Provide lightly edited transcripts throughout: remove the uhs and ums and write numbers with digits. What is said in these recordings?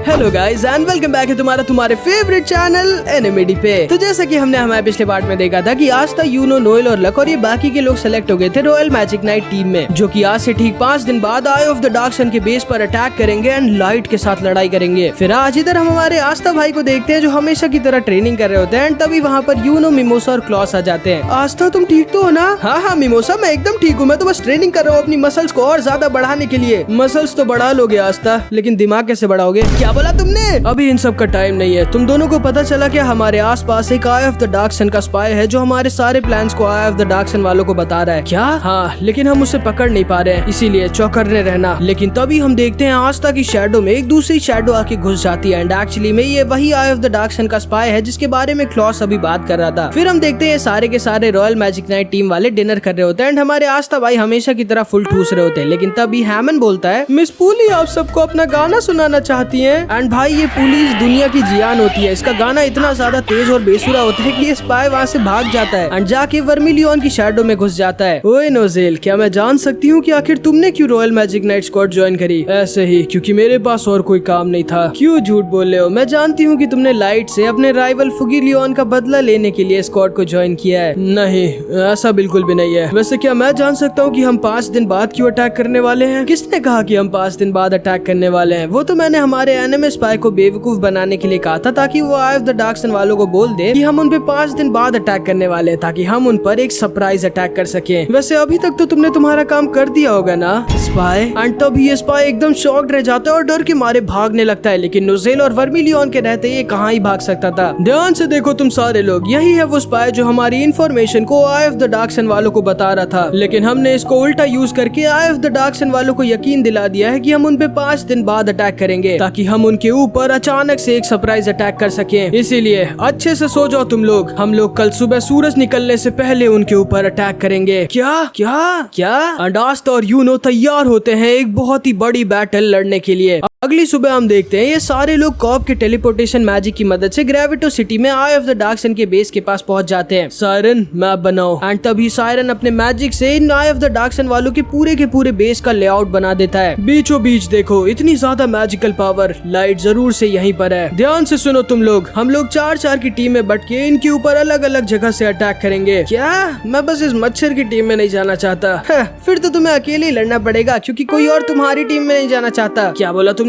Hello guys and welcome back है तुम्हारे favourite channel एनिमेडी पे। तो जैसा कि हमने हमारे पिछले पार्ट में देखा था कि आस्था, यूनो, नोएल और लक और ये बाकी के लोग सेलेक्ट हो गए थे रॉयल मैजिक नाइट टीम में, जो कि आज से ठीक 5 दिन बाद आई ऑफ द डार्क सन के बेस पर अटैक करेंगे एंड लाइट के साथ लड़ाई करेंगे। फिर आज इधर हम हमारे आस्था भाई को देखते हैं जो हमेशा की तरह ट्रेनिंग कर रहे होते हैं एंड तभी वहाँ पर यूनो, मिमोसा और क्लॉस आ जाते हैं। आस्था तुम ठीक तो हो ना? हाँ मिमोसा मैं एकदम ठीक हूँ, मैं तो बस ट्रेनिंग कर रहा हूँ अपनी मसल्स को और ज्यादा बढ़ाने के लिए। मसल्स तो बढ़ा लोगे आस्था, लेकिन दिमाग कैसे बढ़ाओगे? क्या बोला तुमने? अभी इन सब का टाइम नहीं है। तुम दोनों को पता चला क्या हमारे आसपास एक आई ऑफ द डार्क सन का स्पाई है जो हमारे सारे प्लान्स को आई ऑफ द डार्क सन वालों को बता रहा है। क्या? हाँ, लेकिन हम उसे पकड़ नहीं पा रहे हैं, इसीलिए चौकन्ने रहना। लेकिन तभी हम देखते हैं आस्था की शैडो में एक दूसरी शैडो आके घुस जाती है एंड एक्चुअली में ये वही आई ऑफ द डार्क सन का स्पाई है जिसके बारे में क्लॉस अभी बात कर रहा था। फिर हम देखते हैं सारे के सारे रॉयल मैजिक नाइट टीम वाले डिनर कर रहे होते हैं एंड हमारे आस्था भाई हमेशा की तरह फुल ठूस रहे होते हैं। लेकिन तभी हैमन बोलता है, मिस पूली आप सबको अपना गाना सुनाना चाहती हैं? एंड भाई ये पुलिस दुनिया की जियान होती है, इसका गाना इतना ज्यादा तेज और बेसुरा होता है कि ये स्पाई वहाँ से भाग जाता है एंड जाके वर्मिलियन की शैडो में घुस जाता है। ओए नोजेल, क्या मैं जान सकती हूँ कि आखिर तुमने क्यों royal magic night squad join करी? ऐसे ही, क्योंकि मेरे पास और कोई काम नहीं था। क्यों झूठ बोल रहे हो? मैं जानती हूँ कि तुमने लाइट से अपने राइवल फुगिलियन का बदला लेने के लिए स्क्वाड को ज्वाइन किया है। नहीं, ऐसा बिल्कुल भी नहीं है। वैसे क्या मैं जान सकता हूँ कि हम 5 दिन बाद क्यों अटैक करने वाले हैं? किसने कहा कि हम 5 दिन बाद अटैक करने वाले हैं? वो तो मैंने हमारे एनिमे स्पाई को बेवकूफ बनाने के लिए कहा था ताकि वो आई ऑफ द डार्क सन वालों को बोल दे कि हम उन पे 5 दिन बाद अटैक करने वाले हैं ताकि हम उन पर एक सरप्राइज अटैक कर सके। वैसे अभी तक तो तुमने तुम्हारा काम कर दिया होगा ना स्पाई? एंड तब ये स्पाई एकदम शॉक्ड रह जाता है और डर के मारे भागने लगता है। लेकिन नोजेल और वर्मिलियन के रहते ये कहाँ ही भाग सकता था। ध्यान से देखो तुम सारे लोग, यही है वो स्पाई जो हमारी इन्फॉर्मेशन को आई ऑफ द डार्क सन वालों को बता रहा था। लेकिन हमने इसको उल्टा यूज करके आई ऑफ द डार्क सन वालों को यकीन दिला दिया है कि हम उन पे 5 दिन बाद अटैक करेंगे ताकि हम उनके ऊपर अचानक से एक सरप्राइज अटैक कर सके। इसीलिए अच्छे से सो जाओ तुम लोग, हम लोग कल सुबह सूरज निकलने से पहले उनके ऊपर अटैक करेंगे। क्या क्या क्या? आस्था और यूनो तैयार होते हैं एक बहुत ही बड़ी बैटल लड़ने के लिए। अगली सुबह हम देखते हैं ये सारे लोग कॉब के टेलीपोर्टेशन मैजिक की मदद से ग्रेविटो सिटी में आई ऑफ द डार्क सन के बेस के पास पहुंच जाते हैं। सायरन मैप बनाओ। एंड तभी सायरन अपने मैजिक से इन आई ऑफ द डार्क सन वालों के पूरे बेस का लेआउट बना देता है। बीचों बीच देखो, इतनी ज्यादा मैजिकल पावर, लाइट जरूर से यहीं पर है। ध्यान से सुनो तुम लोग, हम लोग 4-4 की टीम में बट के इनके ऊपर अलग अलग जगह से अटैक करेंगे। क्या? मैं बस इस मच्छर की टीम में नहीं जाना चाहता। फिर तो तुम्हें अकेले ही लड़ना पड़ेगा क्योंकि कोई और तुम्हारी टीम में नहीं जाना चाहता। क्या बोला तुमने?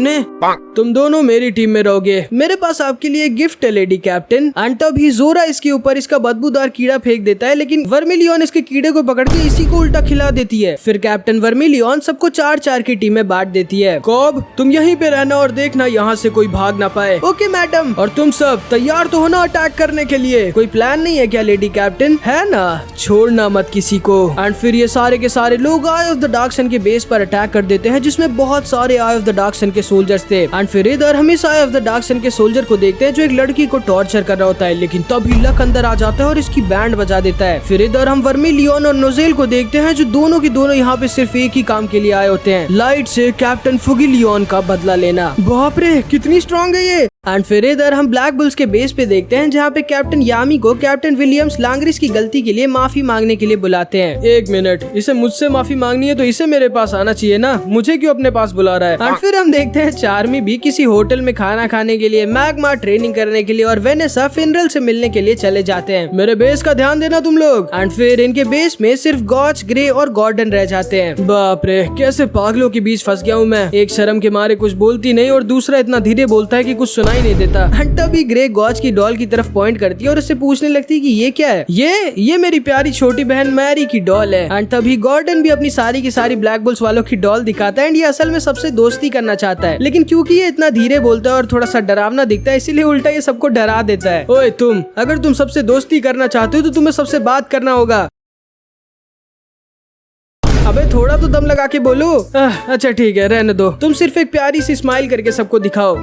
तुम दोनों मेरी टीम में रहोगे। मेरे पास आपके लिए गिफ्ट है लेडी कैप्टन। एंड तभी जोरा इसके ऊपर इसका बदबूदार कीड़ा फेंक देता है, लेकिन वर्मिलियन इसके कीड़े को पकड़ के इसी को उल्टा खिला देती है। फिर कैप्टन वर्मिलियन सबको 4-4 की टीम में बांट देती है। कॉब तुम यहीं पे रहना और देखना यहाँ से कोई भाग ना पाए। Okay madam. और तुम सब तैयार तो हो ना अटैक करने के लिए? कोई प्लान नहीं है क्या लेडी कैप्टन? है ना, छोड़ना मत किसी को। एंड फिर ये सारे के सारे लोग आई ऑफ द डार्क सन के बेस पर अटैक कर देते हैं जिसमें बहुत सारे आई ऑफ द डार्क सन के सोल्जर्स थे। एंड फिर इधर हम इस आई ऑफ द डार्क सन के सोल्जर को देखते हैं जो एक लड़की को टॉर्चर कर रहा होता है। लेकिन तभी लक अंदर आ जाता है और इसकी बैंड बजा देता है। फिर इधर हम वर्मिलियन और नोजेल को देखते हैं जो दोनों के दोनों यहाँ पे सिर्फ एक ही काम के लिए आए होते हैं, लाइट से कैप्टन फुगिलियन का बदला लेना। बाप रे, कितनी स्ट्रॉन्ग है ये। एंड फिर इधर हम ब्लैक बुल्स के बेस पे देखते हैं जहाँ पे कैप्टन यामी को कैप्टन विलियम्स लांग्रिस की गलती के लिए माफी मांगने के लिए बुलाते हैं। एक मिनट, इसे मुझसे माफी मांगनी है तो इसे मेरे पास आना चाहिए ना, मुझे क्यों अपने पास बुला रहा है? एंड फिर हम देखते हैं चार्मी भी किसी होटल में खाना खाने के लिए, मैग्मा ट्रेनिंग करने के लिए और वेनेसा फिनरल से मिलने के लिए चले जाते हैं। मेरे बेस का ध्यान देना तुम लोग। एंड फिर इनके बेस में सिर्फ गॉच, ग्रे और गॉर्डन रह जाते हैं। बाप रे, कैसे पागलों के बीच फंस गया हूँ मैं। एक शर्म के मारे कुछ बोलती नहीं और दूसरा इतना धीरे बोलता है कि कुछ सुनाई नहीं देता। एंड तभी ग्रे गॉच की डॉल की तरफ पॉइंट करती है और उससे पूछने लगती है कि ये क्या है? ये मेरी प्यारी छोटी बहन मैरी की डॉल है। एंड तभी गॉर्डन भी अपनी सारी की सारी ब्लैक बुल्स वालों की डॉल दिखाता है एंड ये असल में सबसे दोस्ती करना चाहता है, लेकिन क्योंकि ये इतना धीरे बोलता है और थोड़ा सा डरावना दिखता है इसीलिए उल्टा ये सबको डरा देता है। ओए तुम, अगर तुम सबसे दोस्ती करना चाहते हो तो तुम्हें सबसे बात करना होगा। अबे थोड़ा तो दम लगा के बोलो। अच्छा ठीक है, रहने दो। तुम सिर्फ एक प्यारी सी स्माइल करके सबको दिखाओ।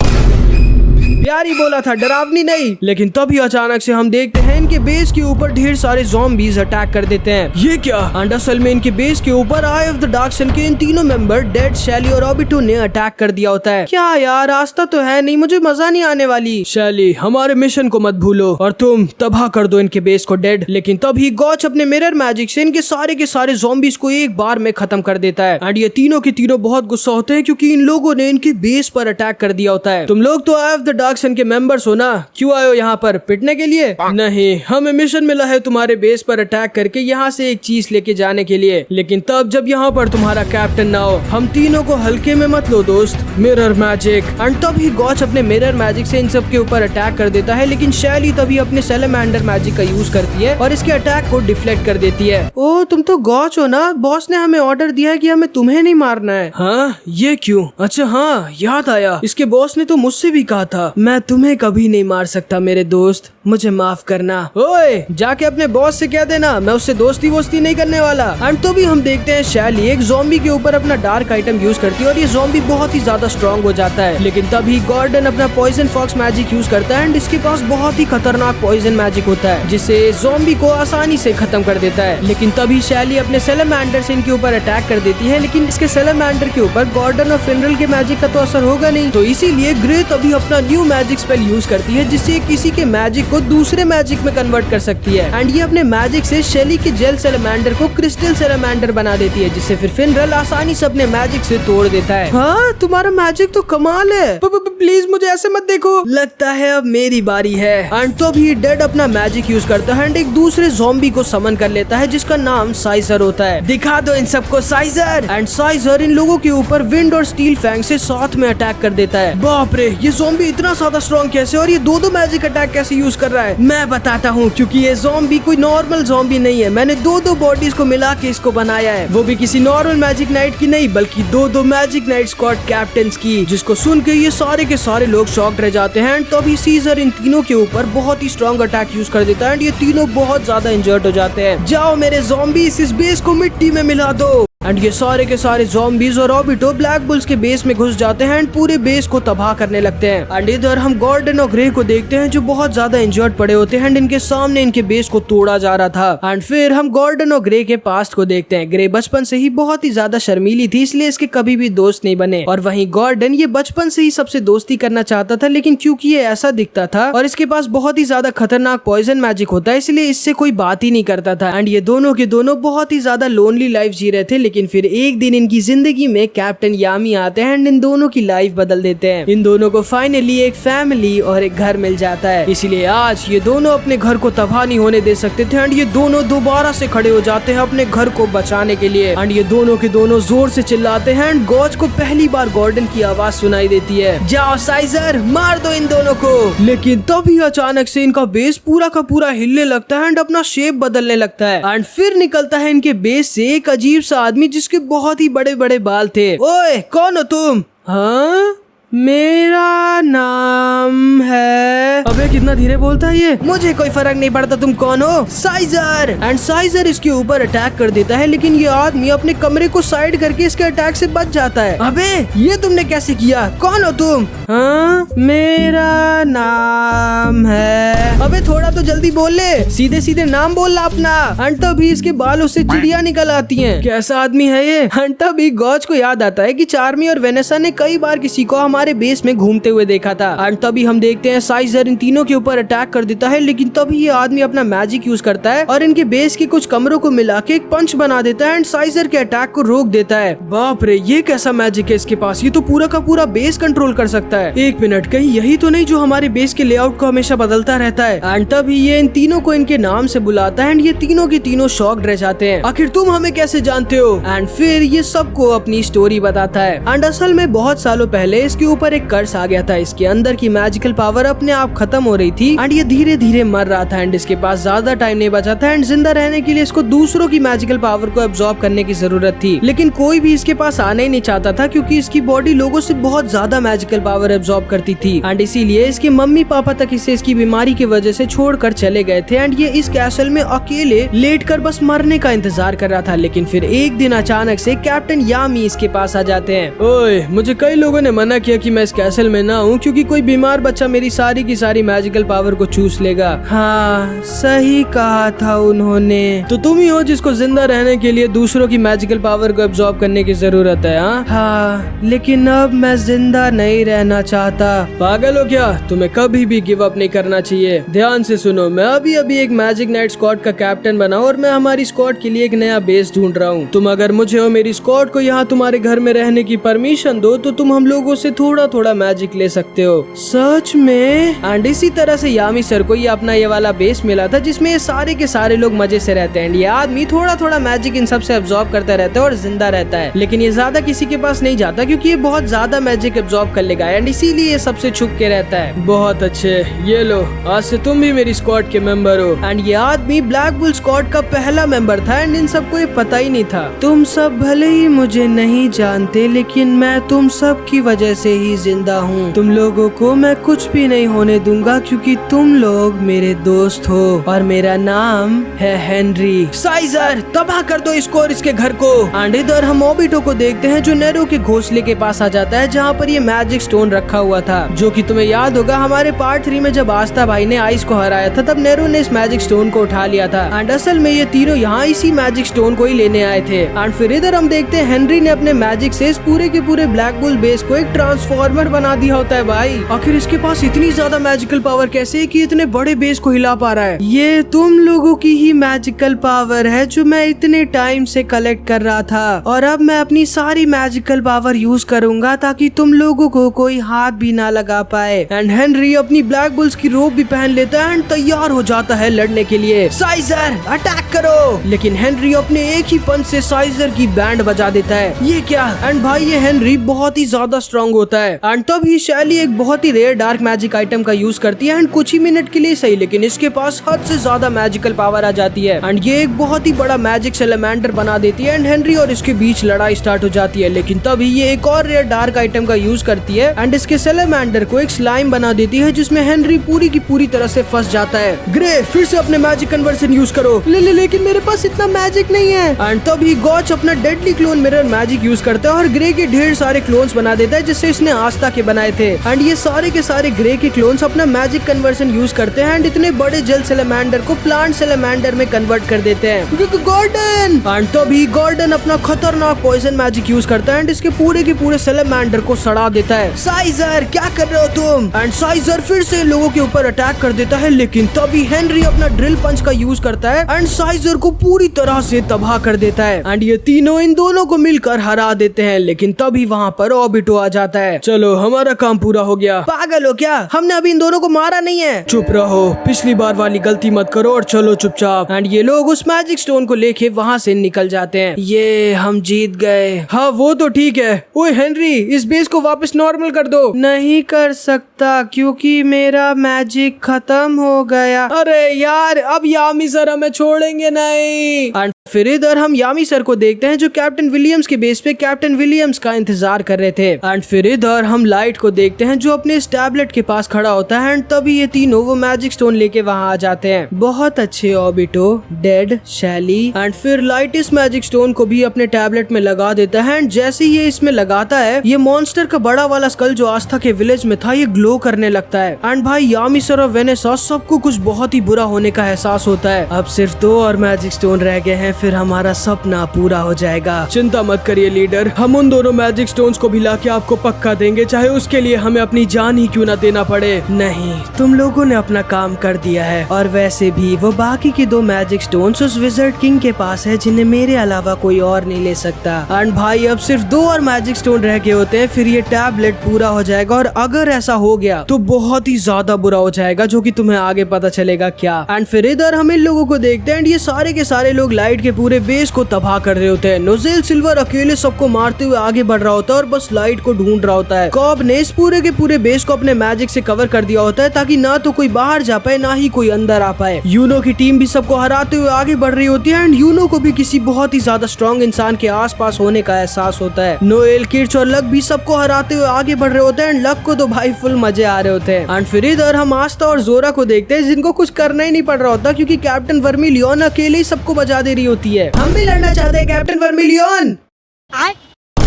प्यारी बोला था, डरावनी नहीं। लेकिन तभी अचानक से हम देखते हैं इनके बेस के ऊपर ढेर सारे ज़ॉम्बीज अटैक कर देते हैं। ये क्या? असल में इनके बेस के ऊपर आई ऑफ द डार्क सन के इन तीनों मेंबर डेड, शैली और ऑबिटो ने अटैक कर दिया होता है। क्या यार, रास्ता तो है नहीं, मुझे मजा नहीं आने वाली। शैली, हमारे मिशन को मत भूलो और तुम तबाह कर दो इनके बेस को डेड। लेकिन तभी गॉच अपने मिरर मैजिक से इनके सारे के सारे ज़ॉम्बीज को एक बार में खत्म कर देता है। एंड ये तीनों के तीनों बहुत गुस्सा होते हैं क्योंकि इन लोगों ने इनके बेस पर अटैक कर दिया होता है। तुम लोग तो आई ऑफ द डार्क सन के मेंबर्स हो ना, क्यों आए हो यहाँ पर? पिटने के लिए? नहीं, हमें मिशन मिला है तुम्हारे बेस पर अटैक करके यहाँ से एक चीज लेके जाने के लिए। लेकिन तब जब यहाँ पर तुम्हारा कैप्टन ना हो, हम तीनों को हल्के में मत लो दोस्त। Mirror magic. एंड तभी गॉच अपने मिरर मैजिक से इन सब के ऊपर अटैक कर देता है। लेकिन शैली तभी अपने सैलेमेंडर मैजिक का यूज करती है और इसके अटैक को डिफ्लेक्ट कर देती है। ओ, तुम तो गॉच हो ना? बॉस ने हमें ऑर्डर दिया है कि हमें तुम्हें नहीं मारना है। हाँ, ये क्यों? अच्छा हाँ, याद आया, इसके बॉस ने तो मुझसे भी कहा था मैं तुम्हें कभी नहीं मार सकता मेरे दोस्त, मुझे माफ करना। ओए, जाके अपने बॉस से कह देना मैं उससे दोस्ती वोस्ती नहीं करने वाला। एंड तो भी हम देखते हैं शैली एक ज़ॉम्बी के ऊपर अपना डार्क आइटम यूज करती है और ये ज़ॉम्बी बहुत ही ज्यादा स्ट्रॉन्ग हो जाता है। लेकिन तभी गॉर्डन अपना पॉइजन फॉक्स मैजिक यूज करता है एंड इसके पास बहुत ही खतरनाक पॉइजन मैजिक होता है जिससे ज़ॉम्बी को आसानी से खत्म कर देता है। लेकिन तभी शैली अपने सैलेमेंडर से इनके ऊपर अटैक कर देती है। लेकिन इसके सैलेमेंडर के ऊपर गॉर्डन और फिनरल के मैजिक का तो असर होगा नहीं, तो इसीलिए ग्रे तभी अपना न्यू मैजिक स्पेल यूज करती है जिससे किसी के मैजिक को दूसरे मैजिक में कन्वर्ट कर सकती है। एंड ये अपने मैजिक से शैली के जेल सैलेमेंडर को क्रिस्टल सैलेमेंडर बना देती है जिससे फिर फिनरल आसानी से अपने मैजिक से तोड़ देता है। हाँ, तुम्हारा मैजिक तो कमाल है। प्लीज मुझे ऐसे मत देखो, लगता है अब मेरी बारी है। एंड तो भी डेड अपना मैजिक यूज करता है एंड एक दूसरे ज़ॉम्बी को समन कर लेता है जिसका नाम साइजर होता है। दिखा दो इन सबको साइजर। एंड साइजर इन लोगों के ऊपर विंड और स्टील फैंग से साथ में अटैक कर देता है। बाप रे, ये ज़ॉम्बी इतना ज्यादा स्ट्रॉन्ग कैसे और ये दो मैजिक अटैक कैसे यूज कर रहा है? मैं बताता हूँ, क्योंकि ये ज़ॉम्बी कोई नॉर्मल ज़ॉम्बी नहीं है। मैंने दो बॉडीज को मिला के इसको बनाया है, वो भी किसी नॉर्मल मैजिक नाइट की नहीं बल्कि दो मैजिक नाइट स्क्वाड कैप्टन्स की। जिसको सुन के ये सारे के सारे लोग शॉक्ड रह जाते हैं। तभी सीजर इन तीनों के ऊपर बहुत ही स्ट्रॉन्ग अटैक यूज कर देता है एंड ये तीनों बहुत ज्यादा इंजर्ड हो जाते हैं। जाओ मेरे ज़ॉम्बीज़, इस बेस को मिट्टी में मिला दो। एंड ये सारे के सारे ज़ॉम्बीज़ और ऑबिटो ब्लैक बुल्स के बेस में घुस जाते हैं एंड पूरे बेस को तबाह करने लगते हैं। एंड इधर हम गॉर्डन और ग्रे को देखते हैं जो बहुत ज्यादा इंजर्ड पड़े होते हैं एंड इनके सामने इनके बेस को तोड़ा जा रहा था। एंड फिर हम गॉर्डन और ग्रे के पास्ट को देखते हैं। ग्रे बचपन से ही बहुत ही ज्यादा शर्मीली थी, इसलिए इसके कभी भी दोस्त नहीं बने। और वहीं गॉर्डन ये बचपन से ही सबसे दोस्ती करना चाहता था, लेकिन क्योंकि ये ऐसा दिखता था और इसके पास बहुत ही ज्यादा खतरनाक पॉइजन मैजिक होता है, इसलिए इससे कोई बात ही नहीं करता था। एंड ये दोनों के दोनों बहुत ही ज्यादा लोनली लाइफ जी रहे थे। लेकिन फिर एक दिन इनकी जिंदगी में कैप्टन यामी आते हैं एंड इन दोनों की लाइफ बदल देते हैं। इन दोनों को फाइनली एक फैमिली और एक घर मिल जाता है। इसलिए आज ये दोनों अपने घर को तबाह नहीं होने दे सकते थे एंड ये दोनों दोबारा से खड़े हो जाते हैं अपने घर को बचाने के लिए। एंड ये दोनों के दोनों जोर से चिल्लाते हैं एंड गॉच को पहली बार गॉर्डन की आवाज सुनाई देती है, जाओ साइजर, मार दो इन दोनों को। लेकिन तभी अचानक से इनका बेस पूरा का पूरा हिलने लगता है एंड अपना शेप बदलने लगता है। एंड फिर निकलता है इनके बेस से एक अजीब सा आदमी जिसके बहुत ही बड़े बड़े बाल थे। ओए, कौन हो तुम? हाँ, मेरा नाम है। अबे कितना धीरे बोलता है ये। मुझे कोई फर्क नहीं पड़ता तुम कौन हो, साइजर। एंड साइजर इसके ऊपर अटैक कर देता है, लेकिन ये आदमी अपने कमरे को साइड करके इसके अटैक से बच जाता है। अबे ये तुमने कैसे किया? कौन हो तुम? हाँ, मेरा नाम है। अबे थोड़ा तो जल्दी बोल ले, सीधे सीधे नाम बोल ला अपना। एंड तभी इसके बालों से चिड़िया निकल आती हैं। कैसा आदमी है ये? एंड तभी गॉच को याद आता है कि चार्मी और वेनेसा ने कई बार किसी को हमारे बेस में घूमते हुए देखा था। एंड तभी हम देखते हैं साइजर इन तीनों के ऊपर अटैक कर देता है, लेकिन तभी ये आदमी अपना मैजिक यूज करता है और इनके बेस के कुछ कमरों को मिला के एक पंच बना देता है एंड साइजर के अटैक को रोक देता है। बाप रे, ये कैसा मैजिक है इसके पास, ये तो पूरा का पूरा बेस कंट्रोल कर सकता है। एक मिनट, कहीं यही तो नहीं जो हमारे बेस के लेआउट को हमेशा बदलता रहता है? एंड तभी ये इन तीनों को इनके नाम से बुलाता है एंड ये तीनों के तीनों शॉक्ड रह जाते हैं। आखिर तुम हमें कैसे जानते हो? एंड फिर ये सबको अपनी स्टोरी बताता है। एंड असल में बहुत सालों पहले इसके ऊपर एक कर्स आ गया था। इसके अंदर की मैजिकल पावर अपने आप खत्म हो रही थी एंड ये धीरे धीरे मर रहा था एंड इसके पास ज्यादा टाइम नहीं बचा था एंड जिंदा रहने के लिए इसको दूसरों की मैजिकल पावर को एब्जॉर्ब करने की जरूरत थी। लेकिन कोई भी इसके पास आना ही नहीं चाहता था क्योंकि इसकी बॉडी लोगों से बहुत ज्यादा मैजिकल पावर एब्जॉर्ब करती करती थी एंड इसीलिए इसके मम्मी पापा तक इसे इसकी बीमारी की वजह से छोड़कर चले गए थे एंड ये इस कैसल में अकेले लेटकर बस मरने का इंतजार कर रहा था। लेकिन फिर एक दिन अचानक से कैप्टन यामी इसके पास आ जाते हैं। ओए, मुझे कई लोगों ने मना किया कि मैं इस कैसल में ना हूँ क्योंकि कोई बीमार बच्चा मेरी सारी की सारी मैजिकल पावर को चूस लेगा। हाँ, सही कहा था उन्होंने। तो तुम ही हो जिसको जिंदा रहने के लिए दूसरों की मैजिकल पावर को एब्जॉर्ब करने की जरूरत है। हाँ, लेकिन अब मैं जिंदा नहीं रहना चाहता। पागल हो क्या? तुम्हें कभी भी गिव अप नहीं करना चाहिए। ध्यान से सुनो, मैं अभी एक मैजिक नाइट स्क्वाड का कैप्टन बना और मैं हमारी स्क्वाड के लिए एक नया बेस ढूंढ रहा हूँ। तुम अगर मुझे और मेरी स्क्वाड को यहाँ तुम्हारे घर में रहने की परमिशन दो तो तुम हम लोगों से थोड़ा थोड़ा मैजिक ले सकते हो। सच में? एंड इसी तरह से यामी सर को ये अपना ये वाला बेस मिला था जिसमें ये सारे के सारे लोग मजे से रहते हैं। ये आदमी थोड़ा थोड़ा मैजिक इन सब से एब्जॉर्ब करता रहता है और जिंदा रहता है, लेकिन ये ज्यादा किसी के पास नहीं जाता क्योंकि ये बहुत ज्यादा मैजिक एब्जॉर्ब कर लेगा एंड इसीलिए ये सबसे छुप के रहता है। बहुत अच्छे, ये लो, आज से तुम भी मेरी स्क्वाड के मेंबर हो। एंड ये आदमी ब्लैक बुल स्क्वाड का पहला मेंबर था एंड इन सबको ये पता ही नहीं था। तुम सब भले ही मुझे नहीं जानते लेकिन मैं तुम सब की वजह से ही जिंदा हूँ। तुम लोगों को मैं कुछ भी नहीं होने दूंगा क्योंकि तुम लोग मेरे दोस्त हो और मेरा नाम है हेनरी। साइजर, तबाह कर दो इसको और इसके घर को। एंड इधर हम ओबिटो को देखते हैं जो नेरो के घोंसले के पास आ जाता है जहाँ पर ये मैजिक स्टोन रखा हुआ था, जो कि तुम्हें याद होगा हमारे पार्ट 3 में जब आस्था भाई ने आइस को हराया था तब नेरो ने इस मैजिक स्टोन को उठा लिया था। एंड असल में ये तीनों यहाँ इसी मैजिक स्टोन को ही लेने आए थे। एंड फिर इधर हम देखते हैं हेनरी ने अपने मैजिक से इस पूरे के पूरे ब्लैक बुल बेस को एक ट्रांसफॉर्मर बना दिया होता है। भाई, आखिर इसके पास इतनी ज्यादा मैजिकल पावर कैसे है कि इतने बड़े बेस को हिला पा रहा है? ये तुम लोगों की ही मैजिकल पावर है जो मैं इतने टाइम से कलेक्ट कर रहा था और अब मैं अपनी सारी मैजिकल पावर यूज करूंगा ताकि तुम लोगों को कोई हाथ भी ना लगा पाए। एंड हेनरी अपनी ब्लैक बुल्स की रोब भी पहन लेता है एंड तैयार हो जाता है लड़ने के लिए। साइजर, अटैक करो! लेकिन हेनरी अपने एक ही पंच से साइजर की बैंड बजा देता है। ये क्या? एंड भाई, ये हेनरी बहुत ही ज्यादा स्ट्रॉन्ग होता है। एंड तभी शैली एक बहुत ही रेयर डार्क मैजिक आइटम का यूज करती है एंड कुछ ही मिनट के लिए सही, लेकिन इसके पास हद से ज्यादा मैजिकल पावर आ जाती है एंड ये एक बहुत ही बड़ा मैजिक सेलेमेंडर बना देती है एंड हेनरी और इसके बीच लड़ाई स्टार्ट हो जाती है। लेकिन तभी ये एक और रेयर डार्क आइटम का यूज करती है एंड इसके सेलेमेंडर को एक स्लाइम बना देती है जिसमें हेनरी पूरी की पूरी तरह से फंस जाता है। ग्रे, फिर से अपने मैजिक कन्वर्सन यूज करो। लेकिन मेरे पास इतना मैजिक नहीं है। एंड तभी गॉच अपना deadly clone mirror magic use करता है और ग्रे के ढेर सारे क्लोन्स बना देता है जिससे इसने आस्था के बनाए थे। एंड ये सारे के सारे ग्रे के क्लोन्स अपना मैजिक कन्वर्सन यूज करते हैं एंड इतने बड़े जेल सेलेमेंडर को प्लांट सेलेमेंडर में कन्वर्ट कर देते हैं। गॉर्डन! एंड तभी गॉर्डन अपना खतरनाक पॉइजन मैजिक यूज करता है एंड इसके पूरे के पूरे सेलेमेंडर को सड़ा देता है। साइजर, क्या कर रहे हो तुम? एंड साइजर फिर से लोगों के ऊपर अटैक कर देता है, लेकिन तभी हेनरी अपना ड्रिल पंच का यूज करता है एंड साइजर को पूरी तरह से तबाह कर देता है एंड ये तीनों इन दोनों को मिलकर हरा देते हैं। लेकिन तभी वहाँ पर ओबिटो आ जाता है। चलो, हमारा काम पूरा हो गया। पागल हो क्या? हमने अभी इन दोनों को मारा नहीं है। चुप रहो, पिछली बार वाली गलती मत करो और चलो चुपचाप। एंड ये लोग उस मैजिक स्टोन को लेके वहाँ से निकल जाते हैं। ये हम जीत गए। हाँ, वो तो ठीक है। ओए हेनरी, इस बेस को वापस नॉर्मल कर दो। नहीं कर सकता क्योंकि मेरा मैजिक खत्म हो गया। अरे यार, अब यामी सर हमें छोड़ेंगे नहीं। एंड फिर इधर हम यामी सर को देखते हैं जो कैप्टन विलियम्स के बेस पे कैप्टन विलियम्स का इंतजार कर रहे थे। एंड फिर इधर हम लाइट को देखते हैं जो अपने इस टैबलेट के पास खड़ा होता है एंड तभी ये तीनों वो मैजिक स्टोन लेके वहाँ आ जाते हैं। बहुत अच्छे ओबिटो, डेड, शैली। एंड फिर लाइट इस मैजिक स्टोन को भी अपने टैबलेट में लगा देता है एंड जैसे ही ये इसमें लगाता है ये मॉन्स्टर का बड़ा वाला स्कल जो आस्था के विलेज में था ये ग्लो करने लगता है। एंड भाई, यामी सर और वेनेसा सबको कुछ बहुत ही बुरा होने का एहसास होता है। अब सिर्फ 2 और मैजिक स्टोन रह गए हैं, फिर हमारा सपना पूरा हो जाएगा। चिंता मत करिए लीडर, हम उन दोनों मैजिक स्टोन्स को भी लाके आपको पक्का देंगे, चाहे उसके लिए हमें अपनी जान ही क्यों ना देना पड़े। नहीं, तुम लोगों ने अपना काम कर दिया है और वैसे भी वो बाकी के 2 मैजिक स्टोन्स उस विज़र्ड किंग के पास है जिन्हें मेरे अलावा कोई और नहीं ले सकता। एंड भाई, अब सिर्फ 2 और मैजिक स्टोन रह गए होते हैं, फिर ये टैबलेट पूरा हो जाएगा और अगर ऐसा हो गया तो बहुत ही ज्यादा बुरा हो जाएगा, जो कि तुम्हें आगे पता चलेगा क्या। एंड फिर इधर हम इन लोगों को देखते हैं, ये सारे के सारे लोग लाइट के पूरे बेस को तबाह कर रहे होते हैं। नोजेल सिल्वर अकेले सबको मारते हुए आगे बढ़ रहा होता है और बस लाइट को ढूंढ रहा होता है। कॉब ने इस पूरे के पूरे बेस को अपने मैजिक से कवर कर दिया होता है ताकि ना तो कोई बाहर जा पाए ना ही कोई अंदर आ पाए। यूनो की टीम भी सबको हराते हुए आगे बढ़ रही होती है एंड यूनो को भी किसी बहुत ही ज्यादा स्ट्रॉन्ग इंसान के आसपास होने का एहसास होता है। नोएल, किर्च और लक भी सबको हराते हुए आगे बढ़ रहे होते हैं एंड लक को तो भाई फुल मजे आ रहे होते हैं। एंड फिर इधर हम आस्था और जोरा को देखते हैं जिनको कुछ करना ही नहीं पड़ रहा होता क्योंकि कैप्टन वर्मिलियन अकेले ही सबको बजा दे रही होती है। हम भी लड़ना चाहते हैं कैप्टन वर्मिलियन।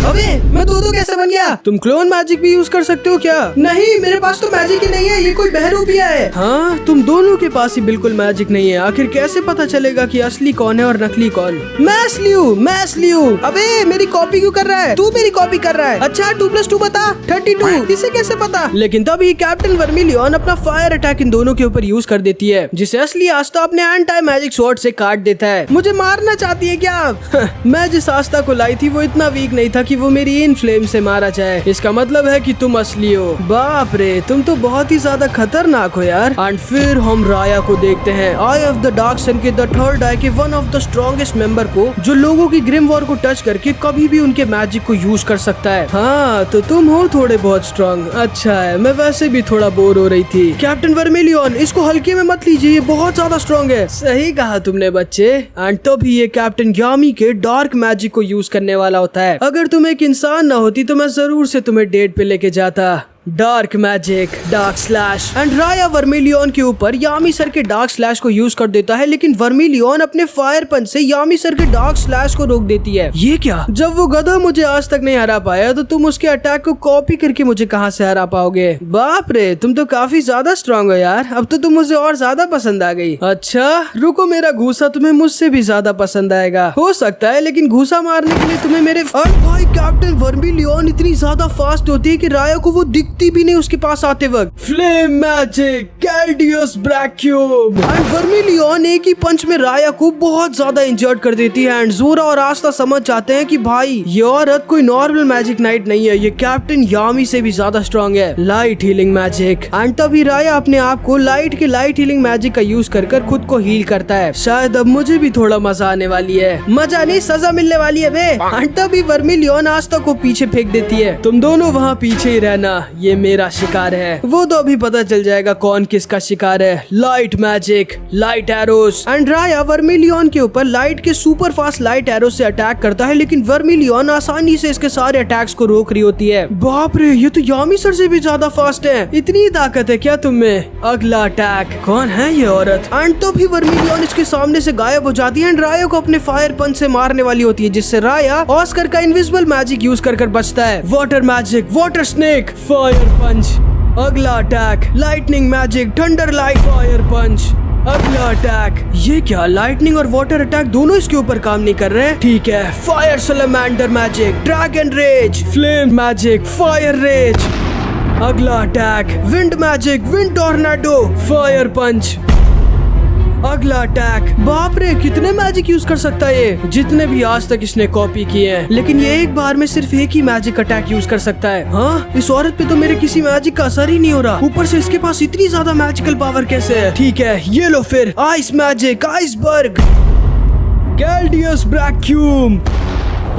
अबे मैं दो कैसे बन गया? तुम क्लोन मैजिक भी यूज कर सकते हो क्या? नहीं, मेरे पास तो मैजिक ही नहीं है, ये कोई बहरूपिया है। हाँ, तुम दोनों के पास ही बिल्कुल मैजिक नहीं है। आखिर कैसे पता चलेगा कि असली कौन है और नकली कौन? मैं असली हूँ। अबे मेरी कॉपी क्यों कर रहा है? तू मेरी कॉपी कर रहा है। अच्छा 2+2 बता 32। इसे कैसे पता? लेकिन तभी कैप्टन वर्मिलियन अपना फायर अटैक इन दोनों के ऊपर यूज कर देती है जिसे असली आस्था अपने एंटी मैजिक स्वॉर्ड से काट देता है। मुझे मारना चाहती है क्या? मैं जिस आस्था को लाई थी वो इतना वीक नहीं था कि वो मेरी इन फ्लेम से मारा जाए। इसका मतलब है कि तुम असली हो। बाप रे, तुम तो बहुत ही ज्यादा खतरनाक हो यार। एंड फिर हम राया को देखते हैं, आई ऑफ द डार्क सन के द थर्ड आई के one of the strongest member को, जो लोगों की ग्रिम वॉर को टच करके कभी भी उनके मैजिक को यूज कर सकता है। हाँ, तो तुम हो थोड़े बहुत स्ट्रॉन्ग। अच्छा है, मैं वैसे भी थोड़ा बोर हो रही थी। कैप्टन वर्मिलियन, इसको हल्के में मत लीजिए, ये बहुत ज्यादा स्ट्रॉन्ग है। सही कहा तुमने बच्चे। एंड तभी ये कैप्टन यामी के डार्क मैजिक को यूज करने वाला होता है। अगर तुम एक इंसान ना होती तो मैं जरूर से तुम्हें डेट पे लेके जाता। Dark magic, dark slash. And Raya vermilion के ऊपर यामी सर के डार्क स्लैश को यूज कर देता है, लेकिन वर्मिलियन अपने फायर पंच से यामी सर के डार्क स्लैश को रोक देती है। ये क्या? जब वो गधा मुझे आज तक नहीं हरा पाया तो तुम उसके अटैक को कॉपी करके मुझे कहां से हरा पाओगे? बाप रे, तुम तो काफी ज्यादा स्ट्रॉन्ग हो यार। अब तो तुम मुझे और ज्यादा पसंद आ गई। अच्छा रुको, मेरा घूसा तुम्हें मुझसे भी ज्यादा पसंद आएगा। हो सकता है, लेकिन घूसा मारने के लिए तुम्हें मेरे भाई कैप्टन वर्मिलियन इतनी ज्यादा फास्ट होती है कि राया को वो भी नहीं उसके पास आते वक्त। फ्लेम मैजिक, गैल्डियस ब्रैक्यूम। एंड वर्मिलियन एक ही पंच में राया को बहुत ज्यादा इंजर्ड कर देती है। एंड जोरा और आस्था समझ जाते हैं कि भाई ये औरत कोई नॉर्मल मैजिक नाइट नहीं है, ये कैप्टन यामी से भी ज्यादा स्ट्रॉन्ग है। Light healing magic. एंड तभी राया अपने आप को लाइट हीलिंग मैजिक का यूज कर खुद को हील करता है। शायद अब मुझे भी थोड़ा मजा आने वाली है। मजा नहीं, सजा मिलने वाली है बे। एंड तभी वर्मिलियन आस्था को पीछे फेंक देती है। तुम दोनों वहाँ पीछे ही रहना, ये मेरा शिकार है। वो तो अभी पता चल जाएगा कौन किसका शिकार है। Light magic, light arrows. And Raya vermilion के ऊपर लाइट के सुपर फास्ट लाइट एरो से अटैक करता है, लेकिन वर्मिलियन आसानी से इसके सारे अटैक्स को रोक रही होती है। बाप रे, ये तो यामी सर से भी ज्यादा फास्ट है। इतनी ताकत है क्या तुम में? अगला अटैक। कौन है ये औरत? एंड तो भी वर्मिलियन इसके सामने से गायब हो जाती है एंड राया को अपने फायर पंच से मारने वाली होती है, जिससे राया ऑस्कर का इनविजिबल मैजिक यूज कर बचता है। Water magic, water snake, fire punch. अगला attack, lightning magic, thunder light, fire punch. अगला अटैक। ये क्या, लाइटनिंग और वाटर अटैक दोनों इसके ऊपर काम नहीं कर रहे? ठीक है, fire salamander magic, dragon rage, flame magic, fire rage. अगला attack, wind magic, wind tornado, fire punch. अगला अटैक। बाप रे, कितने मैजिक यूज कर सकता है ये, जितने भी आज तक इसने कॉपी किए हैं। लेकिन ये एक बार में सिर्फ एक ही मैजिक अटैक यूज कर सकता है। हाँ, इस औरत पे तो मेरे किसी मैजिक का असर ही नहीं हो रहा, ऊपर से इसके पास इतनी ज्यादा मैजिकल पावर कैसे है? ठीक है, ये लो फिर आइस मैजिक, आइसबर्ग, गैल्डियस ब्रैक्यूम।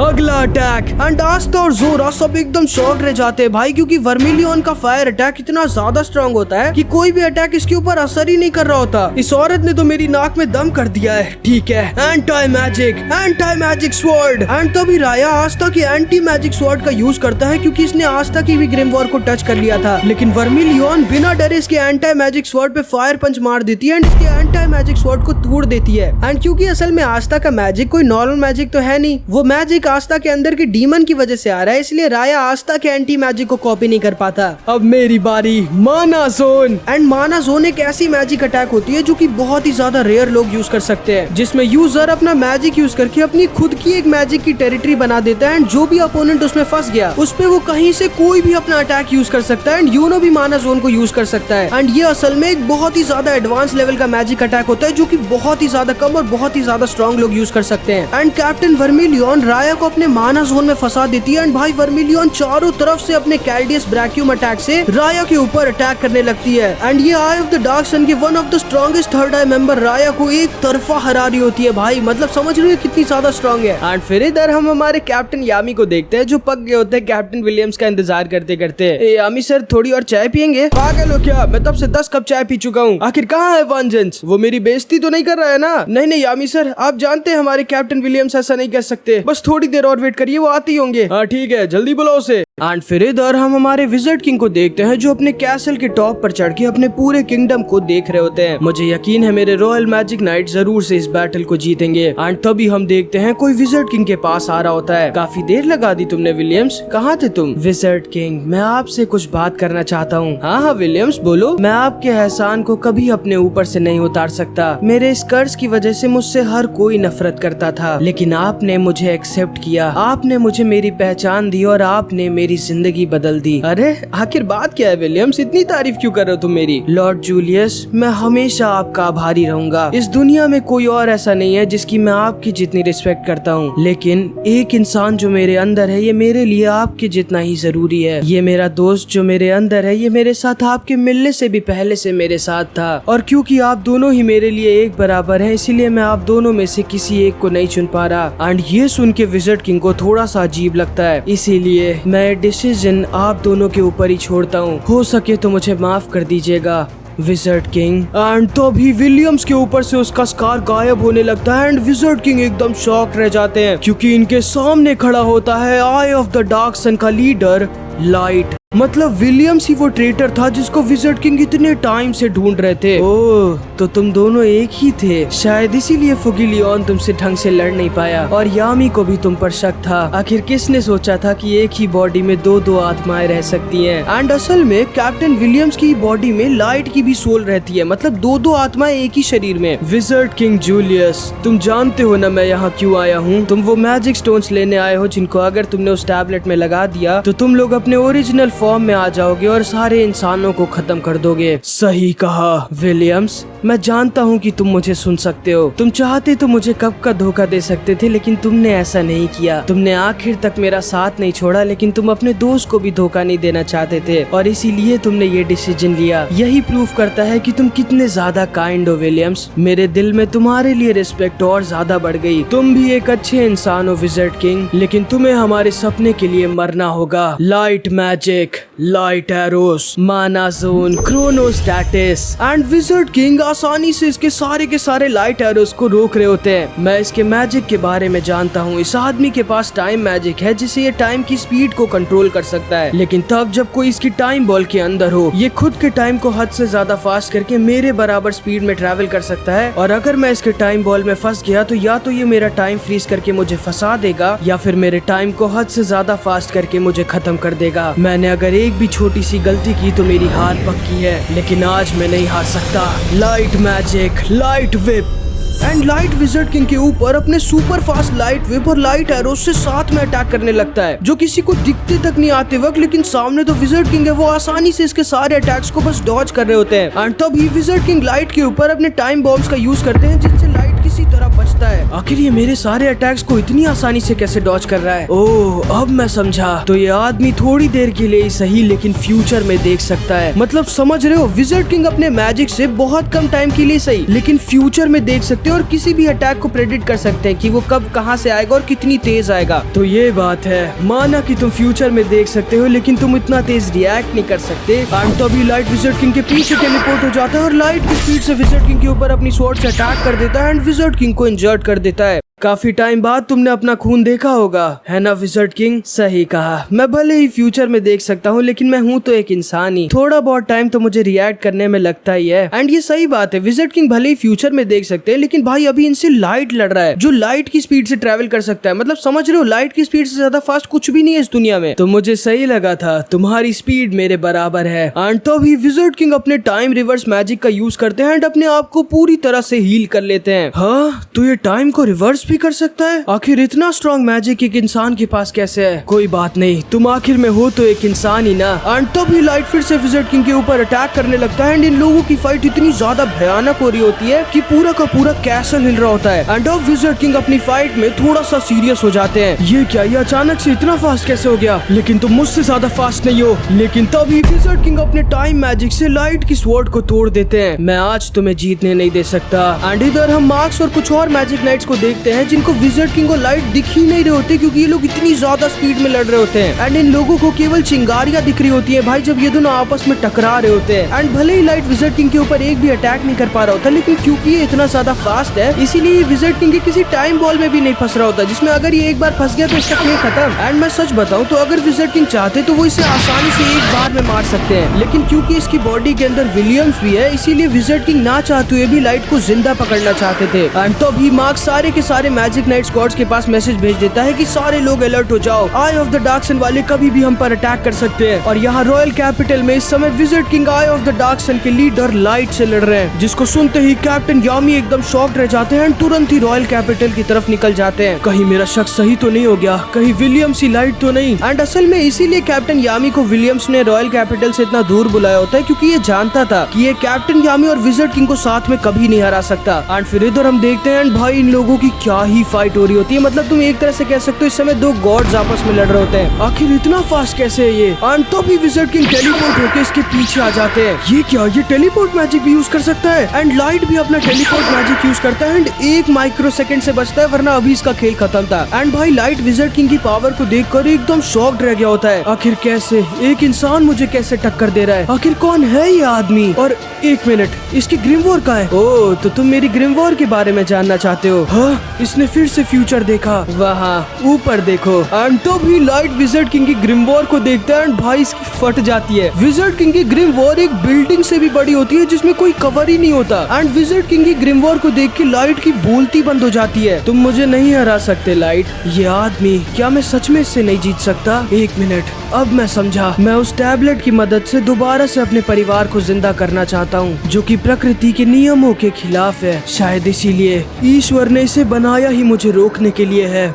अगला अटैक। एंड आस्था और जोरा सब एकदम शॉक रह जाते हैं भाई, क्योंकि वर्मिलियन का फायर अटैक इतना ज्यादा स्ट्रांग होता है कि कोई भी अटैक इसके ऊपर असर ही नहीं कर रहा होता। इस औरत ने तो मेरी नाक में दम कर दिया है। ठीक है, एंटी मैजिक स्वॉर्ड। एंड तभी राया आस्था के एंटी मैजिक स्वॉर्ड का यूज करता है, क्योंकि इसने आस्था की भी ग्रिम वॉर को टच कर लिया था। लेकिन वर्मिलियन बिना डरे इसके एंटी मैजिक स्वॉर्ड पे फायर पंच मार देती है एंड इसके एंटी मैजिक स्वॉर्ड को तोड़ देती है। एंड क्योंकि असल में आस्था का मैजिक कोई नॉर्मल मैजिक तो है नहीं, वो मैजिक आस्था के अंदर के डीमन की वजह से आ रहा है, इसलिए राया आस्था के एंटी मैजिक को कॉपी नहीं कर पाता। अब मेरी बारी, माना जोन। एंड माना जोन एक ऐसी मैजिक अटैक होती है जो कि बहुत ही ज्यादा रेयर लोग यूज कर सकते हैं, जिसमें यूजर अपना मैजिक यूज करके अपनी खुद की एक मैजिक की टेरिटरी बना देता है एंड जो भी अपोनेंट उसमें फंस गया उस पे वो कहीं से कोई भी अपना अटैक यूज कर सकता है एंड यूनो भी माना जोन को यूज कर सकता है। एंड ये असल में एक बहुत ही ज्यादा एडवांस लेवल का मैजिक अटैक होता है जो कि बहुत ही ज्यादा कम और बहुत ही ज्यादा स्ट्रॉन्ग लोग यूज कर सकते हैं। एंड कैप्टन वर्मिलियन राया राया को अपने माना जोन में फंसा देती है एंड भाई वर्मिलियन चारों तरफ से अपने कैल्डियस ब्रैक्यूम अटैक से राया के ऊपर अटैक करने लगती है एंड ये आई ऑफ द डार्क सन की one of the strongest third I member राया को एक तरफा हरा रही होती है भाई, मतलब समझ रही है कितनी ज्यादा स्ट्रॉन्ग है। एंड फिर इधर हम हमारे कैप्टन यामी को देखते हैं जो पक गए होते हैं कैप्टन विलियम्स का इंतजार करते करते। यामी सर थोड़ी और चाय पियेंगे? पागल हो क्या, मैं तब से 10 कप चाय पी चुका हूँ। आखिर कहाँ है वेंजेंस? वो मेरी बेइज्जती तो नहीं कर रहा है ना? नहीं नहीं यामी सर, आप जानते हैं हमारे कैप्टन विलियम्स ऐसा नहीं कर सकते, बस थोड़ी देर और वेट करिए, वो आते ही होंगे। हाँ ठीक है, जल्दी बुलाओ उसे। एंड फिर इधर हम हमारे विज़र्ड किंग को देखते हैं जो अपने कैसल के टॉप पर चढ़ के अपने पूरे किंगडम को देख रहे होते हैं। मुझे यकीन है मेरे रॉयल मैजिक नाइट जरूर से इस बैटल को जीतेंगे। एंड तभी हम देखते हैं कोई विज़र्ड किंग के पास आ रहा होता है। काफी देर लगा दी तुमने विलियम्स, कहाँ थे तुम? विज़र्ड किंग, मैं आपसे कुछ बात करना चाहता हूँ। हाँ हाँ विलियम्स बोलो। मैं आपके एहसान को कभी अपने ऊपर से नहीं उतार सकता। मेरे इस कर्ज की वजह से मुझसे हर कोई नफरत करता था, लेकिन आपने मुझे एक्सेप्ट किया, आपने मुझे मेरी पहचान दी और आपने मेरी जिंदगी बदल दी। अरे आखिर बात क्या है विलियम्स, इतनी तारीफ क्यों कर रहे हो तुम मेरी? लॉर्ड जूलियस, मैं हमेशा आपका आभारी रहूंगा। इस दुनिया में कोई और ऐसा नहीं है जिसकी मैं आपकी जितनी रिस्पेक्ट करता हूँ, लेकिन एक इंसान जो मेरे अंदर है ये मेरे लिए आपके जितना ही जरूरी है। ये मेरा दोस्त जो मेरे अंदर है ये मेरे साथ आपके मिलने से भी पहले से मेरे साथ था, और क्योंकि आप दोनों ही मेरे लिए एक बराबर हैं इसीलिए मैं आप दोनों में से किसी एक को नहीं चुन पा रहा। एंड ये सुन के विज़र्ड किंग को थोड़ा सा अजीब लगता है, इसीलिए मैं डिसीजन आप दोनों के ऊपर ही छोड़ता हूँ। हो सके तो मुझे माफ कर दीजिएगा विज़र्ड किंग। एंड तभी विलियम्स के ऊपर से उसका स्कार गायब होने लगता है एंड विज़र्ड किंग एकदम शॉक्ड रह जाते हैं क्योंकि इनके सामने खड़ा होता है आई ऑफ द डार्क सन का लीडर लाइट। मतलब विलियम्स ही वो ट्रेटर था जिसको विज़र्ड किंग इतने टाइम से ढूंढ रहे थे। ओह, तो तुम दोनों एक ही थे, शायद इसीलिए फुगिलियन तुमसे ढंग से लड़ नहीं पाया और यामी को भी तुम पर शक था। आखिर किसने सोचा था कि एक ही बॉडी में दो आत्माएं रह सकती हैं? एंड असल में कैप्टन विलियम्स की बॉडी में लाइट की भी सोल रहती है, मतलब दो आत्माएं एक ही शरीर में। विज़र्ड किंग जूलियस, तुम जानते हो ना मैं यहाँ क्यों आया हूँ? तुम वो मैजिक स्टोन्स लेने आए हो जिनको अगर तुमने उस टैबलेट में लगा दिया तो तुम लोग अपने ओरिजिनल फॉर्म में आ जाओगे और सारे इंसानों को खत्म कर दोगे। सही कहा विलियम्स, मैं जानता हूँ कि तुम मुझे सुन सकते हो। तुम चाहते तो मुझे कब का धोखा दे सकते थे, लेकिन तुमने ऐसा नहीं किया। तुमने आखिर तक मेरा साथ नहीं छोड़ा, लेकिन तुम अपने दोस्त को भी धोखा नहीं देना चाहते थे और इसीलिए तुमने ये डिसीजन लिया। यही प्रूफ करता है कि तुम कितने ज्यादा काइंड हो विलियम्स। मेरे दिल में तुम्हारे लिए रिस्पेक्ट और ज्यादा बढ़ गई। तुम भी एक अच्छे इंसान हो विज़र्ड किंग, लेकिन तुम्हें हमारे सपने के लिए मरना होगा। लाइट मैजिक, लाइट एरोस, माना जोन, क्रोनोस्टैटिस एंड विज़र्ड किंग आसानी से इसके सारे के सारे लाइट एरोस को रोक रहे होते हैं। मैं इसके मैजिक के बारे में जानता हूँ। इस आदमी के पास टाइम मैजिक है जिससे ये टाइम की स्पीड को कंट्रोल कर सकता है, लेकिन तब जब कोई इसकी टाइम बॉल के अंदर हो, ये खुद के टाइम को हद से ज्यादा फास्ट करके मेरे बराबर स्पीड में ट्रैवल कर सकता है। और अगर मैं इसके टाइम बॉल में फंस गया तो या तो ये मेरा टाइम फ्रीज करके मुझे फंसा देगा या फिर मेरे टाइम को हद से ज्यादा फास्ट करके मुझे खत्म कर देगा। मैंने अगर एक भी छोटी सी गलती की तो मेरी हार पक्की है, लेकिन आज मैं नहीं हार सकता। Light magic, light whip and light wizard king के ऊपर अपने सुपर फास्ट लाइट विप और लाइट एरोस से साथ में अटैक करने लगता है जो किसी को दिखते तक नहीं आते वक्त, लेकिन सामने तो विज़र्ड किंग है, वो आसानी से इसके सारे अटैक्स को बस डॉज कर रहे होते हैं। एंड तभी विज़र्ड किंग लाइट के ऊपर अपने टाइम बॉम्ब्स का यूज करते हैं जिनसे लाइट किसी तरह बचता है। आखिर ये मेरे सारे अटैक्स को इतनी आसानी से कैसे डॉज कर रहा है? ओह, अब मैं समझा। तो ये आदमी थोड़ी देर के लिए ही सही लेकिन फ्यूचर में देख सकता है। मतलब समझ रहे हो, विज़र्ड किंग अपने मैजिक से बहुत कम टाइम के लिए सही लेकिन फ्यूचर में देख सकते हैं और किसी भी अटैक को प्रेडिक्ट कर सकते हैं कि वो कब कहां से आएगा और कितनी तेज आएगा। तो ये बात है, माना कि तुम फ्यूचर में देख सकते हो लेकिन तुम इतना तेज रिएक्ट नहीं कर सकते। एंड तभी लाइट विज़र्ड किंग के पीछे टेलीपोर्ट हो जाता है और लाइट की स्पीड से विज़र्ड किंग के ऊपर अपनी स्वॉर्ड से अटैक कर देता है एंड विज़र्ड किंग को इंजर्ड कर देता है। काफी टाइम बाद तुमने अपना खून देखा होगा, है ना विज़र्ड किंग? सही कहा। मैं भले ही फ्यूचर में देख सकता हूँ लेकिन मैं हूँ तो एक इंसान ही, थोड़ा बहुत टाइम तो मुझे रिएक्ट करने में लगता ही है। एंड ये सही बात है, विज़र्ड किंग भले ही फ्यूचर में देख सकते हैं लेकिन भाई अभी इनसे लाइट लड़ रहा है जो लाइट की स्पीड से ट्रेवल कर सकता है। मतलब समझ रहे हो, लाइट की स्पीड से ज्यादा फास्ट कुछ भी नहीं है इस दुनिया में। तो मुझे सही लगा था, तुम्हारी स्पीड मेरे बराबर है। एंड तभी विज़र्ड किंग अपने टाइम रिवर्स मैजिक का यूज करते हैं एंड अपने आप को पूरी तरह से हील कर लेते हैं। हाँ, तो ये टाइम को रिवर्स भी कर सकता है? आखिर इतना स्ट्रॉन्ग मैजिक एक इंसान के पास कैसे है? कोई बात नहीं, तुम आखिर में हो तो एक इंसान ही ना। एंड तभी लाइट फिर से विज़र्ड किंग के ऊपर अटैक करने लगता है एंड इन लोगों की फाइट इतनी ज्यादा भयानक हो रही होती है कि पूरा का पूरा कैसल हिल रहा होता है। एंड अब विज़र्ड किंग अपनी फाइट में थोड़ा सा सीरियस हो जाते हैं। ये क्या, ये अचानक से इतना फास्ट कैसे हो गया? लेकिन तुम मुझसे ज्यादा फास्ट नहीं हो। लेकिन तभी विज़र्ड किंग अपने टाइम मैजिक से लाइट की स्वॉर्ड को तोड़ देते हैं। मैं आज तुम्हें जीतने नहीं दे सकता। एंड इधर हम मार्क्स और कुछ और मैजिक नाइट्स को देखते हैं जिनको विज़र्ड किंग को लाइट दिख ही नहीं रहे होते क्योंकि ये लोग इतनी ज्यादा स्पीड में लड़ रहे होते हैं। एंड इन लोगों को केवल चिंगारियां दिख रही होती है भाई, जब ये दोनों आपस में टकरा रहे होते हैं। एंड भले ही लाइट विज़र्ड किंग के ऊपर एक भी अटैक नहीं कर पा रहा होता, लेकिन क्योंकि ये इतना ज्यादा फास्ट है इसीलिए विज़र्ड किंग के किसी टाइम बॉल में भी नहीं फंस रहा होता, जिसमें अगर ये एक बार फंस गया तो इसका खेल खत्म। एंड मैं सच बताऊं तो अगर विज़र्ड किंग चाहते तो वो इसे आसानी से एक बार में मार सकते हैं, लेकिन क्योंकि इसकी बॉडी के अंदर विलियम्स भी है इसीलिए विज़र्ड किंग ना चाहते हुए भी लाइट को जिंदा पकड़ना चाहते थे। एंड तभी मार्क सारे के सारे मैजिक नाइट स्क्वाड्स के पास मैसेज भेज देता है कि सारे लोग अलर्ट हो जाओ, आई ऑफ द डार्क सन वाले कभी भी हम पर अटैक कर सकते हैं। और यहाँ रॉयल कैपिटल में इस समय wizard king eye of the dark sun के लीडर लाइट से लड़ रहे हैं, जिसको सुनते ही कैप्टन यामी एकदम शॉक्ड रह जाते हैं। तुरंत ही रॉयल कैपिटल की तरफ निकल जाते हैं। कहीं मेरा शक सही तो नहीं हो गया, कहीं विलियम्स ही लाइट तो नहीं? एंड असल में इसीलिए कैप्टन यामी को विलियम्स ने रॉयल कैपिटल से इतना दूर बुलाया होता है क्योंकि ये जानता था कि ये कैप्टन यामी और विज़र्ड किंग को साथ में कभी नहीं हरा सकता। एंड फिर इधर हम देखते हैं एंड भाई इन लोगों की क्या ही फाइट हो रही होती है। मतलब तुम एक तरह से कह सकते हो इस समय दो गॉड्स आपस में लड़ रहे होते हैं। आखिर इतना फास्ट कैसे है ये? एंड तो भी विज़र्ड किंग टेलीपोर्ट होकर इसके पीछे आ जाते हैं। ये क्या, ये टेलीपोर्ट मैजिक भी यूज कर सकता है? एंड लाइट भी अपना टेलीपोर्ट मैजिक यूज करता है एंड एक माइक्रो सेकंड से बचता है, वरना अभी इसका खेल खत्म था। एंड भाई लाइट विज़र्ड किंग की पावर को देखकर एकदम शॉक्ड रह गया होता है। आखिर कैसे एक इंसान मुझे कैसे टक्कर दे रहा है? आखिर कौन है ये आदमी? और एक मिनट, इसकी ग्रिमवॉर कहाँ है? ओह, तो तुम मेरी ग्रिमवॉर के बारे में जानना चाहते हो? हाँ, इसने फिर से फ्यूचर देखा। वहाँ ऊपर देखो। एंड तो भी लाइट विज़र्ड किंग की ग्रिमवॉर को देखता है एंड भाई इसकी फट जाती है। विज़र्ड किंग की ग्रिमवॉर एक बिल्डिंग से भी बड़ी होती है जिसमें कोई कवर ही नहीं होता। एंड विज़र्ड किंग की ग्रिमवॉर को देख के लाइट की बोलती बंद हो जाती है। तुम मुझे नहीं हरा सकते लाइट। ये आदमी, क्या मैं सच में इससे नहीं जीत सकता? एक मिनट, अब मैं समझा। मैं उस टैबलेट की मदद से दोबारा से अपने परिवार को जिंदा करना चाहता हूँ, जो कि प्रकृति के नियमों के खिलाफ है। शायद इसीलिए ईश्वर ने इसे बनाया ही मुझे रोकने के लिए है।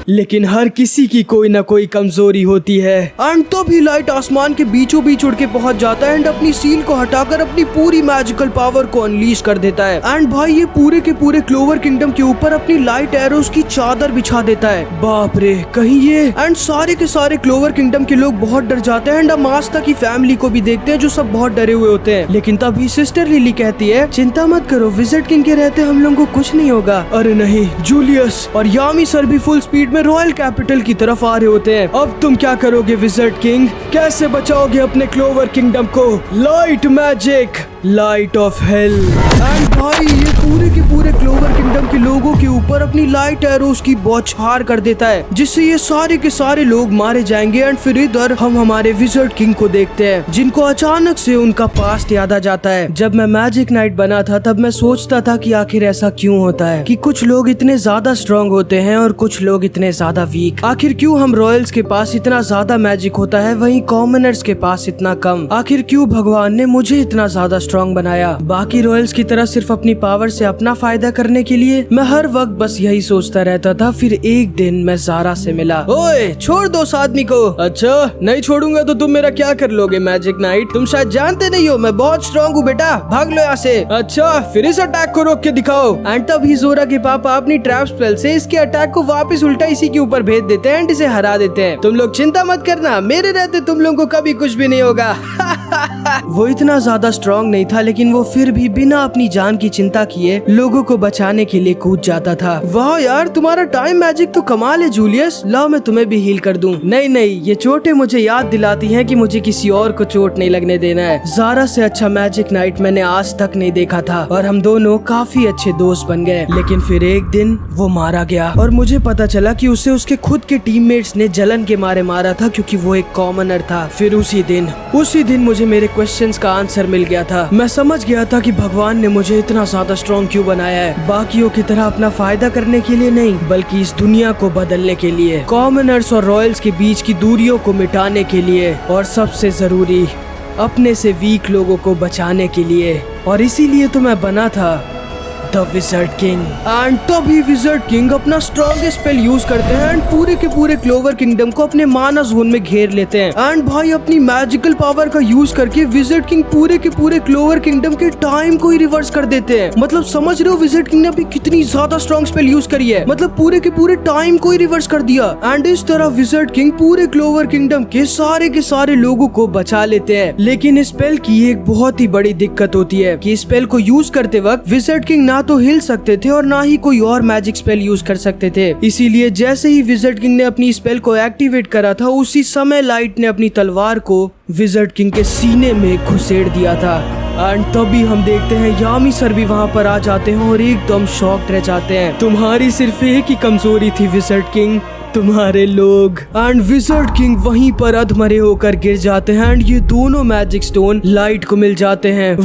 लेकिन हर किसी की कोई ना कोई कमजोरी होती है। एंड तो भी लाइट आसमान के बीचों बीच उड़ के पहुंच जाता है एंड अपनी सील को हटाकर अपनी पूरी मैजिकल पावर को अनलीश कर देता है। एंड भाई ये पूरे के पूरे क्लोवर किंगडम के ऊपर अपनी लाइट एरोस की चादर बिछा देता है। बाप रे, कहीं ये। एंड सारे के सारे क्लोवर किंगडम के लोग बहुत डर जाते हैं एंड हम आस्था की फैमिली को भी देखते हैं जो सब बहुत डरे हुए होते हैं। लेकिन तभी सिस्टर लिली कहती है, चिंता मत करो, विज़र्ड किंग के रहते हम लोगों को कुछ नहीं होगा। अरे नहीं, जूलियस और यामी सर भी फुल स्पीड रॉयल कैपिटल की तरफ आ रहे होते हैं। अब तुम क्या करोगे विज़र्ड किंग? कैसे बचाओगे अपने क्लोवर किंगडम को? Light magic, light of hell. And भाई ये पूरे के पूरे क्लोवर किंगडम के लोगों के ऊपर अपनी लाइट एरोस की बौछार कर देता है, जिससे ये सारे के सारे लोग मारे जाएंगे। एंड फिर इधर हम हमारे विज़र्ड किंग को देखते हैं, जिनको अचानक से उनका पास्ट याद आ जाता है। जब मैं मैजिक नाइट बना था तब मैं सोचता था कि आखिर ऐसा क्यों होता है कि कुछ लोग इतने ज्यादा स्ट्रॉन्ग होते हैं और कुछ लोग इतने ज्यादा वीक। आखिर क्यों हम रॉयल्स के पास इतना ज्यादा मैजिक होता है वहीं कॉमनर्स के पास इतना कम? आखिर क्यों भगवान ने मुझे इतना ज्यादा स्ट्रॉन्ग बनाया? बाकी रॉयल्स की तरह सिर्फ अपनी पावर से अपना फायदा करने के लिए? मैं हर वक्त बस यही सोचता रहता था। फिर एक दिन मैं ज़ारा से मिला। ओए, छोड़ दो उस आदमी को। अच्छा, नहीं छोड़ूंगा तो तुम मेरा क्या कर लोगे मैजिक नाइट? तुम शायद जानते नहीं हो, मैं बहुत स्ट्रॉन्ग हूँ बेटा, भाग लो यहाँ से। अच्छा, फिर इस अटैक को रोक के दिखाओ। एंड तभी ज़ोरा के पापा अपनी ट्रैप स्पेल से इसके अटैक को वापस उल्टा इसी के ऊपर भेज देते हैं एंड इसे हरा देते हैं। तुम लोग चिंता मत करना, मेरे रहते तुम लोगों को कभी कुछ भी नहीं होगा। वो इतना ज्यादा स्ट्रॉन्ग नहीं था, लेकिन वो फिर भी बिना अपनी जान की चिंता किए लोगों को बचाने के लिए कूद जाता था। वाह यार, तुम्हारा टाइम मैजिक तो कमाल है जूलियस। लाओ मैं तुम्हें भी हील कर दूं। नहीं नहीं, ये चोटें मुझे याद दिलाती हैं कि मुझे किसी और को चोट नहीं लगने देना है। ज़ारा से अच्छा मैजिक नाइट मैंने आज तक नहीं देखा था और हम दोनों काफी अच्छे दोस्त बन गए। लेकिन फिर एक दिन वो मारा गया और मुझे पता चला कि उसे उसके खुद के टीममेट्स ने जलन के मारे मारा था क्योंकि वो एक कॉमनर था। फिर उसी दिन मुझे मेरे क्वेश्चंस का आंसर मिल गया था। मैं समझ गया था कि भगवान ने मुझे इतना ज्यादा स्ट्रॉन्ग क्यों बनाया है। बाकियों की तरह अपना फायदा करने के लिए नहीं, बल्कि इस दुनिया को बदलने के लिए, कॉमनर्स और रॉयल्स के बीच की दूरियों को मिटाने के लिए, और सबसे जरूरी अपने से वीक लोगों को बचाने के लिए। और इसीलिए तो मैं बना था द विज़र्ड किंग। एंड तभी विज़र्ड किंग अपना स्ट्रॉन्गेस्ट स्पेल यूज करते हैं एंड पूरे के पूरे क्लोवर किंगडम को अपने माना जोन में घेर लेते हैं। एंड भाई अपनी मैजिकल पावर का यूज करके विज़र्ड किंग पूरे के पूरे क्लोवर किंगडम के टाइम को ही रिवर्स कर देते हैं। मतलब समझ रहे हो विज़र्ड किंग ने अभी कितनी ज्यादा स्ट्रॉन्ग स्पेल यूज करी है, मतलब पूरे के पूरे टाइम को ही रिवर्स कर दिया। एंड इस तरह विज़र्ड किंग पूरे क्लोवर किंगडम के सारे लोगों को बचा लेते हैं। लेकिन इस स्पेल की एक बहुत ही बड़ी दिक्कत होती है कि स्पेल को यूज करते वक्त विज़र्ड किंग ना तो हिल सकते थे और ना ही कोई और मैजिक स्पेल यूज कर सकते थे। इसीलिए जैसे ही विज़र्ड किंग ने अपनी स्पेल को एक्टिवेट करा था उसी समय लाइट ने अपनी तलवार को विज़र्ड किंग के सीने में घुसेड़ दिया था। एंड तभी हम देखते हैं यामी सर भी वहाँ पर आ जाते हैं और एकदम शॉक्ड रह जाते हैं। तुम्हारी सिर्फ एक ही कमजोरी थी विज़र्ड किंग, तुम्हारे लोग। एंड विज़र्ड किंग वहीं पर अधमरे होकर गिर जाते हैं एंड ये दोनों मैजिक स्टोन लाइट को मिल जाते हैं।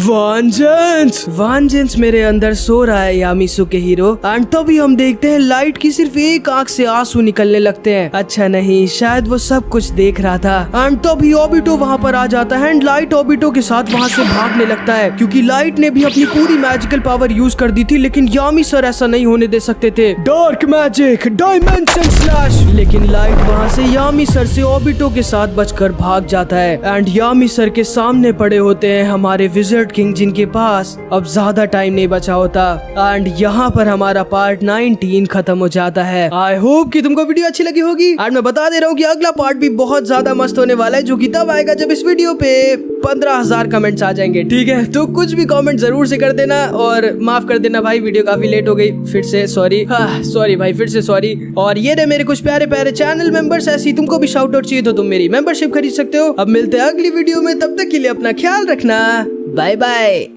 वांजेंस मेरे अंदर सो रहा है यामिसु के हीरो। एंड तभी हम देखते हैं लाइट की सिर्फ एक आंख से आंसू निकलने लगते हैं। अच्छा नहीं, शायद वो सब कुछ देख रहा था। एंड तभी ओबिटो वहाँ पर आ जाता है एंड लाइट ओबिटो के साथ वहाँ से भागने लगता है क्योंकि लाइट ने भी अपनी पूरी मैजिकल पावर यूज कर दी थी। लेकिन यामी सर ऐसा नहीं होने दे सकते थे। Dark magic dimension slash. लेकिन लाइट वहाँ से यामी सर से ओबिटो के साथ बचकर भाग जाता है। एंड यामी सर के सामने पड़े होते हैं हमारे विज़र्ड किंग जिनके पास अब ज्यादा टाइम नहीं बचा होता। एंड यहाँ पर हमारा पार्ट 19 खत्म हो जाता है। आई होप कि तुमको वीडियो अच्छी लगी होगी। एंड मैं बता दे रहा हूँ कि अगला पार्ट भी बहुत ज्यादा मस्त होने वाला है जो कि तब आएगा जब इस वीडियो पे 15,000 कमेंट्स आ जाएंगे। ठीक है, तो कुछ भी कमेंट जरूर से कर देना और माफ कर देना भाई, वीडियो काफी लेट हो गई, फिर से सॉरी। सॉरी भाई, फिर से सॉरी। और ये रहे मेरे कुछ प्यारे प्यारे चैनल मेंबर्स। ऐसी तुमको भी शाउट आउट चाहिए तो तुम मेरी मेंबरशिप खरीद सकते हो। अब मिलते हैं अगली वीडियो में, तब तक के लिए अपना ख्याल रखना। Bye bye.